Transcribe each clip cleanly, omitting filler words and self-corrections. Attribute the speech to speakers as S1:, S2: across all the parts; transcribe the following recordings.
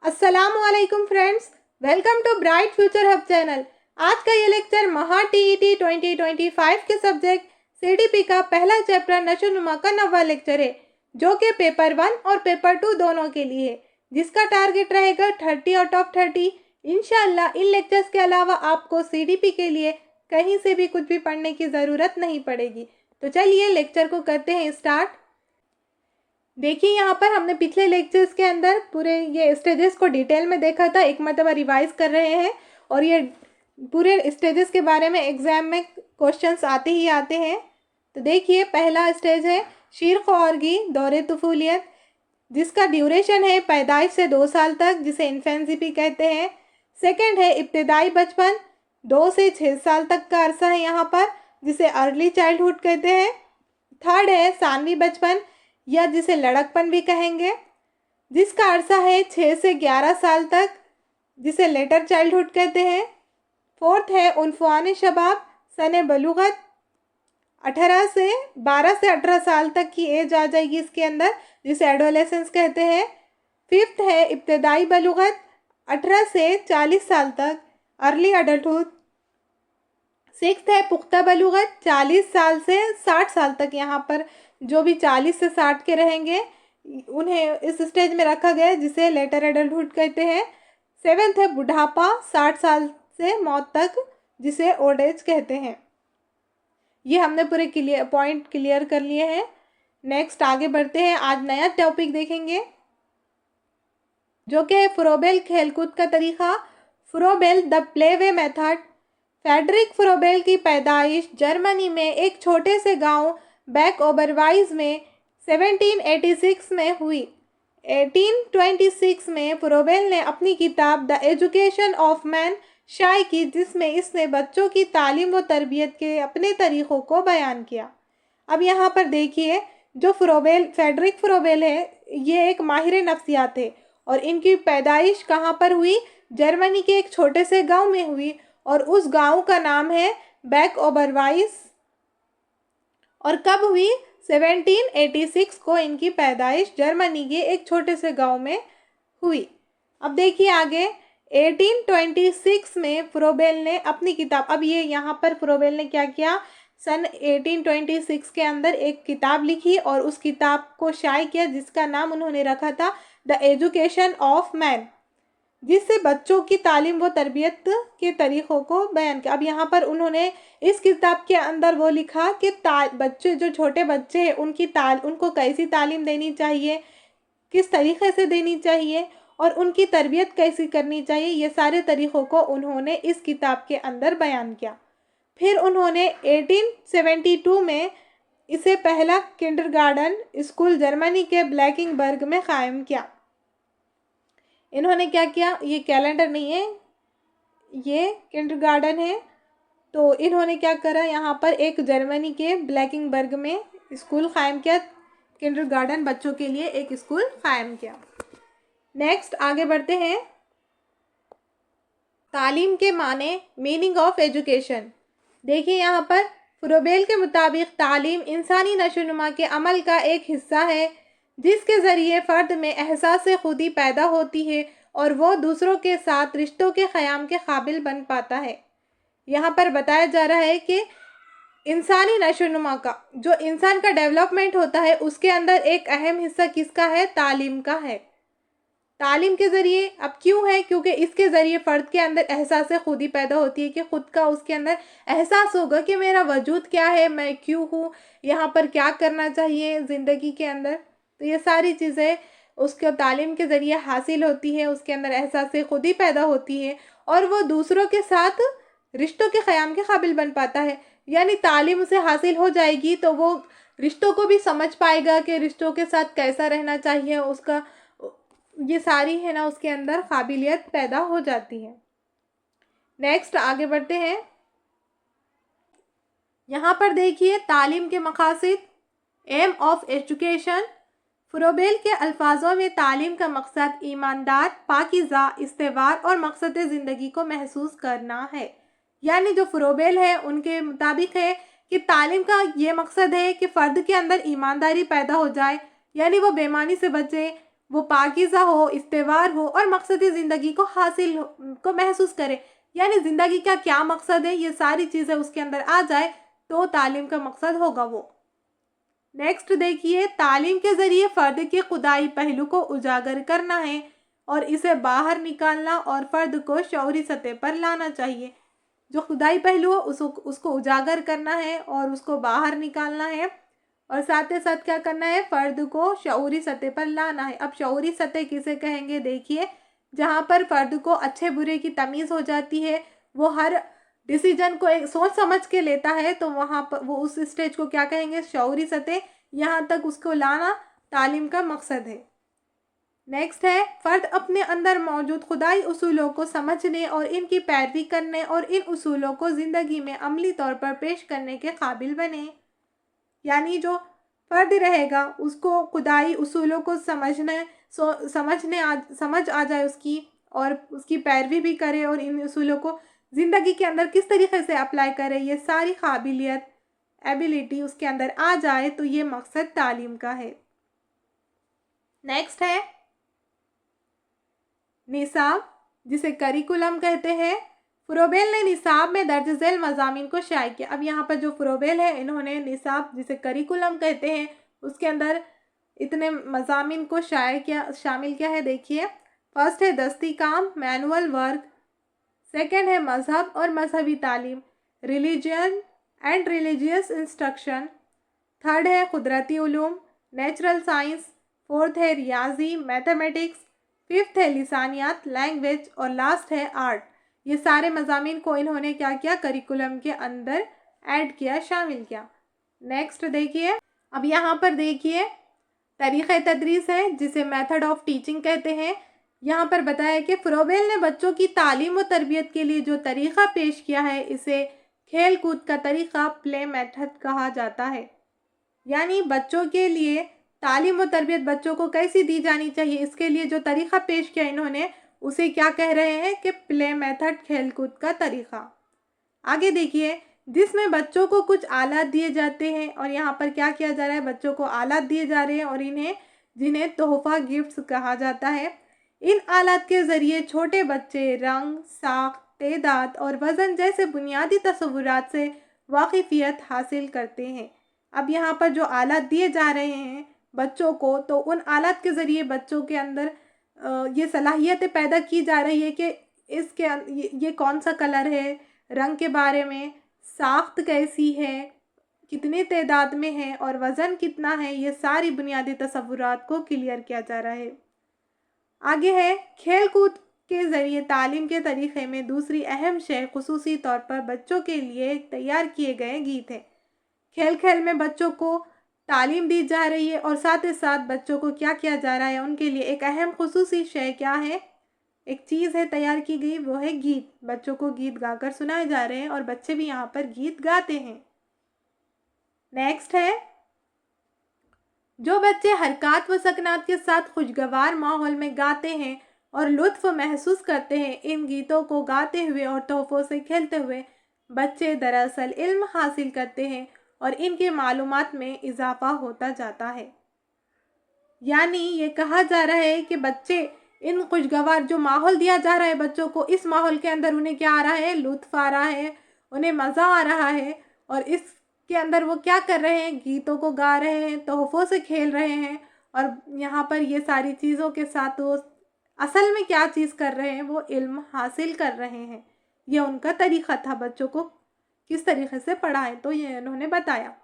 S1: अस्सलाम वालेकुम friends, welcome to Bright Future Hub channel. आज का ये लेक्चर महा टीईटी 2025 के सब्जेक्ट सीडीपी का पहला चैप्टर नशोनुमा का 9वां लेक्चर है, जो कि पेपर 1 और पेपर 2 दोनों के लिए है, जिसका टारगेट रहेगा 30 आउट ऑफ 30। इंशाल्लाह इन लेक्चर्स के अलावा आपको सीडीपी के लिए कहीं से भी कुछ भी पढ़ने की ज़रूरत नहीं पड़ेगी। तो चलिए लेक्चर को करते हैं स्टार्ट। देखिए यहाँ पर हमने पिछले लेक्चर्स के अंदर पूरे ये स्टेजेस को डिटेल में देखा था, एक मरतबा रिवाइज कर रहे हैं और ये पूरे स्टेजेस के बारे में एग्ज़ाम में क्वेश्चंस आते ही आते हैं। तो देखिए पहला स्टेज है शीर ख्वारगी दौरे तुफूलियत, जिसका ड्यूरेशन है पैदाइश से 2 साल तक, जिसे इन्फेंसी भी कहते हैं। सेकेंड है इब्तदाई बचपन, 2 से 6 साल तक का अरसा है यहाँ पर, जिसे अर्ली चाइल्डहुड कहते हैं। थर्ड है सानवी बचपन, या जिसे लड़कपन भी कहेंगे, जिसका अरसा है 6 से 11 साल तक, जिसे लेटर चाइल्डहुड कहते हैं। फोर्थ है उनफान शबाब सने बलूगत, 12 से 18 साल तक की एज आ जाएगी इसके अंदर, जिसे एडोलेसेंस कहते हैं। फिफ्थ है इब्तदाई बलूगत, 18 से 40 साल तक, अर्ली अडल्टहुड। सिक्स्थ है पुख्ता बलूगत, 40 साल से 60 साल तक, यहाँ पर जो भी 40 से 60 के रहेंगे उन्हें इस स्टेज में रखा गया है, जिसे लेटर एडल्टहुड कहते हैं। सेवेंथ है बुढ़ापा, 60 साल से मौत तक, जिसे ओल्ड एज कहते हैं। ये हमने पूरे पॉइंट क्लियर कर लिए हैं। नेक्स्ट आगे बढ़ते हैं, आज नया टॉपिक देखेंगे जो कि फ्रोबेल खेलकूद का तरीक़ा, Froebel the playway method. Friedrich Froebel की पैदाइश जर्मनी में एक छोटे से गांव बैक ओबरवाइज में 1786 में हुई। 1826 में फ्रोबेल ने अपनी किताब द एजुकेशन ऑफ मैन शाये की, जिसमें इसने बच्चों की तालीम व तरबियत के अपने तरीक़ों को बयान किया। अब यहाँ पर देखिए, जो फ्रेडरिक फ्रोबेल है, ये एक माहिर नफ्सियात है और इनकी पैदाइश कहाँ पर हुई? जर्मनी के एक छोटे से गांव में हुई, और उस गांव का नाम है बैक ओबरवाइज। और कब हुई? 1786 को इनकी पैदाइश जर्मनी के एक छोटे से गांव में हुई। अब देखिए आगे, 1826 में फ्रोबेल ने अपनी किताब, अब ये यहाँ पर फ्रोबेल ने क्या किया, सन 1826 के अंदर एक किताब लिखी और उस किताब को शाये किया, जिसका नाम उन्होंने रखा था द एजुकेशन ऑफ मैन, जिससे बच्चों की तालीम व तरबियत के तरीक़ों को बयान किया। अब यहाँ पर उन्होंने इस किताब के अंदर वो लिखा कि बच्चे, जो छोटे बच्चे हैं, उनको कैसी तालीम देनी चाहिए, किस तरीक़े से देनी चाहिए और उनकी तरबियत कैसी करनी चाहिए, ये सारे तरीक़ों को उन्होंने इस किताब के अंदर बयान किया। फिर उन्होंने 1872 में इसे पहला किंडरगार्टन स्कूल जर्मनी के ब्लैकिंगबर्ग में क़ायम किया। इन्होंने क्या किया, ये कैलेंडर नहीं है, ये किंडरगार्टन है, तो इन्होंने क्या करा, यहाँ पर एक जर्मनी के ब्लैकिंगबर्ग में स्कूल क़ायम किया, किंडरगार्टन बच्चों के लिए एक स्कूल क़ायम किया। नेक्स्ट आगे बढ़ते हैं, तालीम के माने, मीनिंग ऑफ एजुकेशन। देखिए यहाँ पर फ्रोबेल के मुताबिक तालीम इंसानी नशोनुमा के अमल का एक हिस्सा है, जिसके ज़रिए फ़र्द में एहसास खुदी पैदा होती है और वो दूसरों के साथ रिश्तों के क़याम के काबिल बन पाता है। यहाँ पर बताया जा रहा है कि इंसानी नशोनुमा का, जो इंसान का डेवलपमेंट होता है, उसके अंदर एक अहम हिस्सा किसका है? तालीम का है। तालीम के ज़रिए, अब क्यों है? क्योंकि इसके ज़रिए फ़र्द के अंदर एहसास खुदी पैदा होती है कि ख़ुद का उसके अंदर एहसास होगा कि मेरा वजूद क्या है, मैं क्यों हूँ, यहाँ पर क्या करना चाहिए ज़िंदगी के अंदर। तो ये सारी चीज़ें उसके तालीम के ज़रिए हासिल होती है, उसके अंदर एहसास खुदी पैदा होती है और वो दूसरों के साथ रिश्तों के क़याम के काबिल बन पाता है। यानी तालीम उसे हासिल हो जाएगी तो वो रिश्तों को भी समझ पाएगा कि रिश्तों के साथ कैसा रहना चाहिए, उसका ये सारी है ना उसके अंदर काबिलियत पैदा हो जाती है। नेक्स्ट आगे बढ़ते हैं, यहाँ पर देखिए तालीम के मकासद, एम ऑफ एजुकेशन। फ्रोबेल के अल्फाजों में तालीम का मकसद ईमानदार, पाकीज़ा, इस्तेवार और मकसद ज़िंदगी को महसूस करना है। यानी जो फ्रोबेल है उनके मुताबिक है कि तालीम का ये मकसद है कि फ़र्द के अंदर ईमानदारी पैदा हो जाए, यानी वो बेईमानी से बचे, वो पाकीज़ा हो, इस्तेवार हो और मकसद ज़िंदगी को को महसूस करे। यानी ज़िंदगी का क्या मकसद है, ये सारी चीज़ें उसके अंदर आ जाए तो तालीम का मकसद होगा वो। नेक्स्ट देखिए, तालीम के ज़रिए फ़र्द के खुदाई पहलू को उजागर करना है और इसे बाहर निकालना और फ़र्द को शऊरी सतह पर लाना चाहिए। जो खुदाई पहलू है उसको उजागर करना है और उसको बाहर निकालना है और साथ ही साथ क्या करना है, फ़र्द को शऊरी सतह पर लाना है। अब शऊरी सतह किसे कहेंगे, देखिए जहाँ पर फ़र्द को अच्छे बुरे की तमीज़ हो जाती है, वो हर डिसीजन को एक सोच समझ के लेता है, तो वहाँ पर वो उस स्टेज को क्या कहेंगे, शऊरी सतह। यहाँ तक उसको लाना तालीम का मकसद है। नेक्स्ट है, फ़र्द अपने अंदर मौजूद खुदाई उसूलों को समझने और इनकी पैरवी करने और इन उसूलों को ज़िंदगी में अमली तौर पर पेश करने के काबिल बने। यानी जो फ़र्द रहेगा उसको खुदाई उसूलों को समझ आ जाए उसकी, और उसकी पैरवी भी करे और इन उसूलों को ज़िंदगी के अंदर किस तरीके से अप्लाई करे, ये सारी काबिलियत एबिलिटी उसके अंदर आ जाए, तो ये मकसद तालीम का है। नेक्स्ट है निसाब, जिसे करिकुलम कहते हैं। फ़ुरोबेल ने निसाब में दर्ज झैल मज़ामीन को शाया किया। अब यहाँ पर जो फ़ुरोबेल है, इन्होंने निसाब जिसे करिकुलम कहते हैं उसके अंदर इतने मज़ामीन को शामिल किया है। देखिए, फर्स्ट है दस्ती काम, मैनुअल वर्क। सेकंड है मज़हब और मजहबी तालीम, religion and religious instruction. Third है कुदरती उलूम, नेचुरल साइंस। फोर्थ है रियाजी, मैथमेटिक्स। फिफ्थ है लिसानियात, लैंग्वेज। और लास्ट है आर्ट। ये सारे मज़ामीन को इन्होंने क्या किया, करिकुलम के अंदर ऐड किया, शामिल किया। नेक्स्ट देखिए, अब यहाँ पर देखिए तरीक़े तदरीस है, जिसे मेथड ऑफ टीचिंग कहते हैं। यहाँ पर बताया कि फ़ुरोबेल ने बच्चों की तालीम व तरबियत के लिए जो तरीक़ा पेश किया है, इसे खेल कूद का तरीक़ा, प्ले मेथड कहा जाता है। यानी बच्चों के लिए तालीम व तरबियत बच्चों को कैसी दी जानी चाहिए, इसके लिए जो तरीक़ा पेश किया इन्होंने, उसे क्या कह रहे हैं कि प्ले मेथड, खेल कूद का तरीक़ा। आगे देखिए, जिसमें बच्चों को कुछ आलात दिए जाते हैं, और यहाँ पर क्या किया जा रहा है, बच्चों को आलात दिए जा रहे हैं और जिन्हें तोहफ़ा गिफ्ट्स कहा जाता है। इन आलात के ज़रिए छोटे बच्चे रंग, साख्त, तेदाद और वज़न जैसे बुनियादी तसव्वुरात से वाकिफ़ियत हासिल करते हैं। अब यहाँ पर जो आलात दिए जा रहे हैं बच्चों को, तो उन आलात के ज़रिए बच्चों के अंदर ये सलाहियतें पैदा की जा रही है कि ये कौन सा कलर है, रंग के बारे में, साख्त कैसी है, कितने तादाद में है और वज़न कितना है, ये सारी बुनियादी तसव्वुरात को क्लियर किया जा रहा है। आगे है, खेल कूद के ज़रिए तालीम के तरीक़े में दूसरी अहम शय ख़ुसूसी तौर पर बच्चों के लिए तैयार किए गए गीत है। खेल खेल में बच्चों को तालीम दी जा रही है और साथ ही साथ बच्चों को क्या किया जा रहा है, उनके लिए एक अहम ख़ुसूसी शय क्या है, एक चीज़ है तैयार की गई, वो है गीत। बच्चों को गीत गाकर सुनाए जा रहे हैं और बच्चे भी यहाँ पर गीत गाते हैं। नेक्स्ट है, जो बच्चे हरकत व सकनात के साथ खुशगवार माहौल में गाते हैं और लुत्फ़ महसूस करते हैं, इन गीतों को गाते हुए और तोहफ़ों से खेलते हुए बच्चे दरअसल इल्म हासिल करते हैं और इनके मालूमात में इजाफ़ा होता जाता है। यानी ये कहा जा रहा है कि बच्चे इन खुशगवार जो माहौल दिया जा रहा है बच्चों को, इस माहौल के अंदर उन्हें क्या आ रहा है, लुत्फ़ आ रहा है, उन्हें मज़ा आ रहा है और इसके अंदर वो क्या कर रहे हैं, गीतों को गा रहे हैं, तोहफ़ों से खेल रहे हैं और यहाँ पर ये सारी चीज़ों के साथ वो असल में क्या चीज़ कर रहे हैं, वो इल्म हासिल कर रहे हैं। ये उनका तरीक़ा था बच्चों को किस तरीक़े से पढ़ाएं, तो ये उन्होंने बताया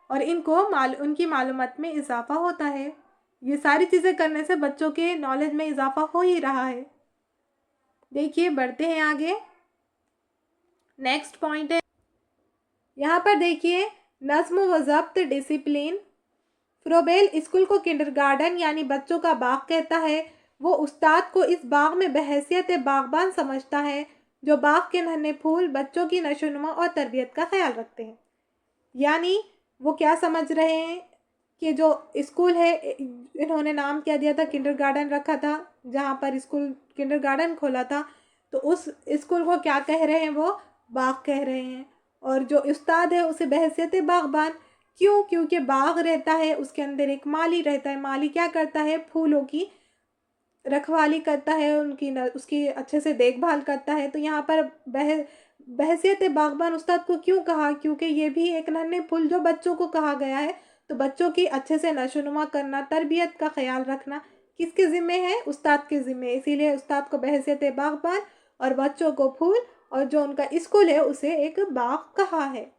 S1: और इनको उनकी मालूमात में इजाफ़ा होता है। ये सारी चीज़ें करने से बच्चों के नॉलेज में इजाफ़ा हो ही रहा है। देखिए, बढ़ते हैं आगे। नेक्स्ट पॉइंट है, यहाँ पर देखिए, नज़्म व ज़ब्त, डिसिप्लिन। फ़ुरोबेल स्कूल को किंडरगार्टन यानी बच्चों का बाग कहता है। वो उस्ताद को इस बाग में बहैसियत बागबान समझता है, जो बाग के नन्हे फूल बच्चों की नशोनुमा और तरबियत का ख्याल रखते हैं। यानी वो क्या समझ रहे हैं कि जो स्कूल है, इन्होंने नाम क्या दिया था, किंडरगार्टन रखा था, जहाँ पर स्कूल किंडरगार्टन खोला था, तो उस स्कूल को क्या कह रहे हैं, वो बाग कह रहे हैं। और जो उस्ताद है उसे बहैसियत बागबान, क्यों, क्योंकि बाग रहता है, उसके अंदर एक माली रहता है। माली क्या करता है, फूलों की रखवाली करता है, उसकी अच्छे से देखभाल करता है। तो यहाँ पर बहसियत बागबान उस्ताद को क्यों कहा, क्योंकि ये भी एक नन्हे फूल जो बच्चों को कहा गया है। तो बच्चों की अच्छे से नशोनुमा करना, तरबियत का ख्याल रखना किसके ज़िम्मे है? उस्ताद के ज़िम्मे। इसीलिए उस्ताद को बहसियत बागबान और बच्चों को फूल, और जो उनका स्कूल है उसे एक बाग कहा है।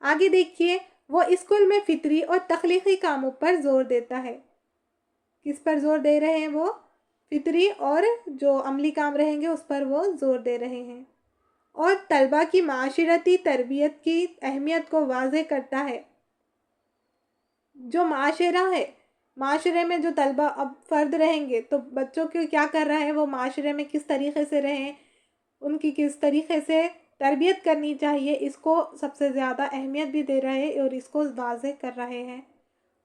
S1: आगे देखिए, वो स्कूल में फितरी और तख्लीकी कामों पर जोर देता है। किस पर जोर दे रहे हैं वो? फितरी और जो अमली काम रहेंगे उस पर वो जोर दे रहे हैं। और तलबा की माशरती तरबियत की अहमियत को वाज़े करता है। जो माशरा है, माशरे में जो तलबा अब फ़र्द रहेंगे, तो बच्चों के क्या कर रहा है, वो माशरे में किस तरीक़े से रहें, उनकी किस तरीक़े से तरबियत करनी चाहिए, इसको सबसे ज़्यादा अहमियत भी दे रहे हैं और इसको वाज़े कर रहे हैं।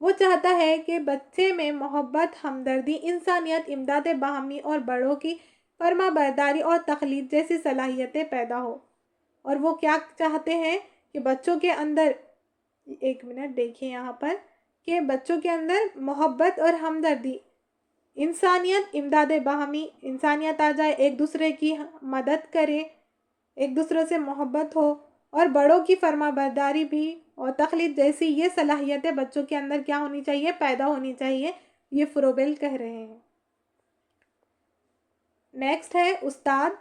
S1: वो चाहता है कि बच्चे में मोहब्बत, हमदर्दी, इंसानियत, इमदाद बाहमी और बड़ों की फर्माबरदारी और तखलीद जैसी सलाहियतें पैदा हो। और वो क्या चाहते हैं कि बच्चों के अंदर, एक मिनट देखिए यहाँ पर, कि बच्चों के अंदर मोहब्बत और हमदर्दी, इंसानियत, इमदाद बाहमी, इंसानियत आ जाए, एक दूसरे की मदद करे, एक दूसरे से मोहब्बत हो, और बड़ों की फर्माबरदारी भी और तखलीद जैसी ये सलाहियतें बच्चों के अंदर क्या होनी चाहिए? पैदा होनी चाहिए। ये फ्रोबेल कह रहे हैं। नेक्स्ट है उस्ताद,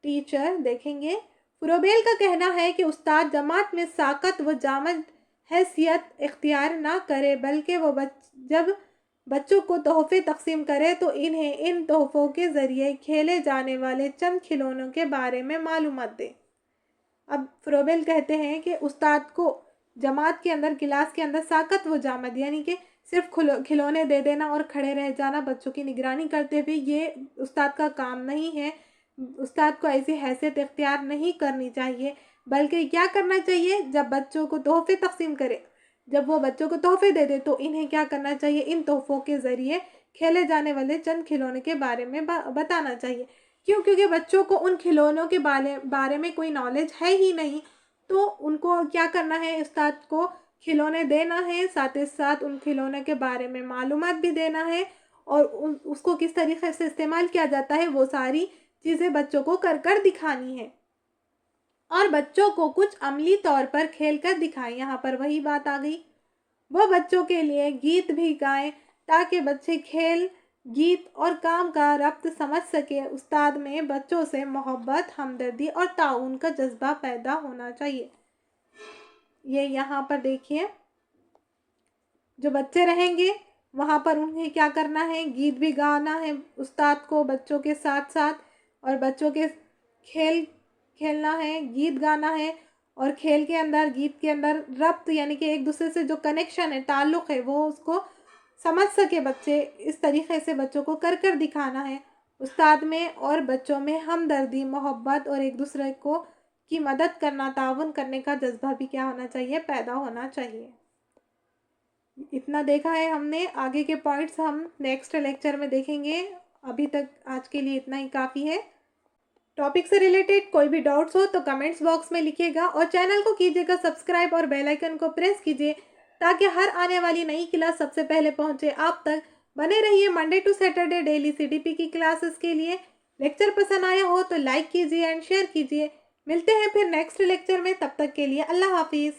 S1: टीचर, देखेंगे। फ्रोबेल का कहना है कि उस्ताद जमात में साकत व जामद हैसियत इख्तियार ना करे, बल्कि वो जब बच्चों को तोहफे तकसीम करे तो इन्हें इन तोहफ़ों के ज़रिए खेले जाने वाले चंद खिलौनों के बारे में मालूमात दे। अब फ्रोबेल कहते हैं कि उस्ताद को जमात के अंदर, क्लास के अंदर साकत व जामद, यानी कि सिर्फ खिलौने दे देना और खड़े रह जाना बच्चों की निगरानी करते हुए, ये उस्ताद का काम नहीं है। उस्ताद को ऐसी हैसियत इख्तियार नहीं करनी चाहिए, बल्कि क्या करना चाहिए? जब बच्चों को तोहफे तकसीम करे, जब वो बच्चों को तोहफे दे दे, तो इन्हें क्या करना चाहिए? इन तोहफ़ों के ज़रिए खेले जाने वाले चंद खिलौने के बारे में बताना चाहिए। क्यों? क्योंकि बच्चों को उन खिलौनों के बारे में कोई नॉलेज है ही नहीं। तो उनको क्या करना है? उस्ताद को खिलौने देना है, साथ ही साथ उन खिलौने के बारे में मालूमात भी देना है, और उसको किस तरीके से इस्तेमाल किया जाता है वो सारी चीज़ें बच्चों को कर कर दिखानी है। और बच्चों को कुछ अमली तौर पर खेल कर दिखाएं। यहाँ पर वही बात आ गई। वो बच्चों के लिए गीत भी गाएं ताकि बच्चे खेल, गीत और काम का रब्त समझ सके। उस्ताद में बच्चों से मोहब्बत, हमदर्दी और ताउन का जज्बा पैदा होना चाहिए। ये यहाँ पर देखिए, जो बच्चे रहेंगे वहाँ पर उन्हें क्या करना है? गीत भी गाना है उस्ताद को बच्चों के साथ साथ, और बच्चों के खेलना है, गीत गाना है, और खेल के अंदर, गीत के अंदर रब्त, यानी कि एक दूसरे से जो कनेक्शन है, ताल्लुक़ है, वो उसको समझ सके बच्चे। इस तरीक़े से बच्चों को कर कर दिखाना है। उस्ताद में और बच्चों में हमदर्दी, मोहब्बत और एक दूसरे को की मदद करना, ताउन करने का जज्बा भी क्या होना चाहिए? पैदा होना चाहिए। इतना देखा है हमने, आगे के पॉइंट्स हम नेक्स्ट लेक्चर में देखेंगे। अभी तक आज के लिए इतना ही काफ़ी है। टॉपिक से रिलेटेड कोई भी डाउट्स हो तो कमेंट्स बॉक्स में लिखिएगा, और चैनल को कीजिएगा सब्सक्राइब और बेल आइकन को प्रेस कीजिए ताकि हर आने वाली नई क्लास सबसे पहले पहुंचे आप तक। बने रहिए Monday to Saturday daily CDP की क्लासेस के लिए। लेक्चर पसंद आया हो तो लाइक कीजिए एंड शेयर कीजिए। मिलते हैं फिर नेक्स्ट लेक्चर में, तब तक के लिए अल्लाह हाफिज़।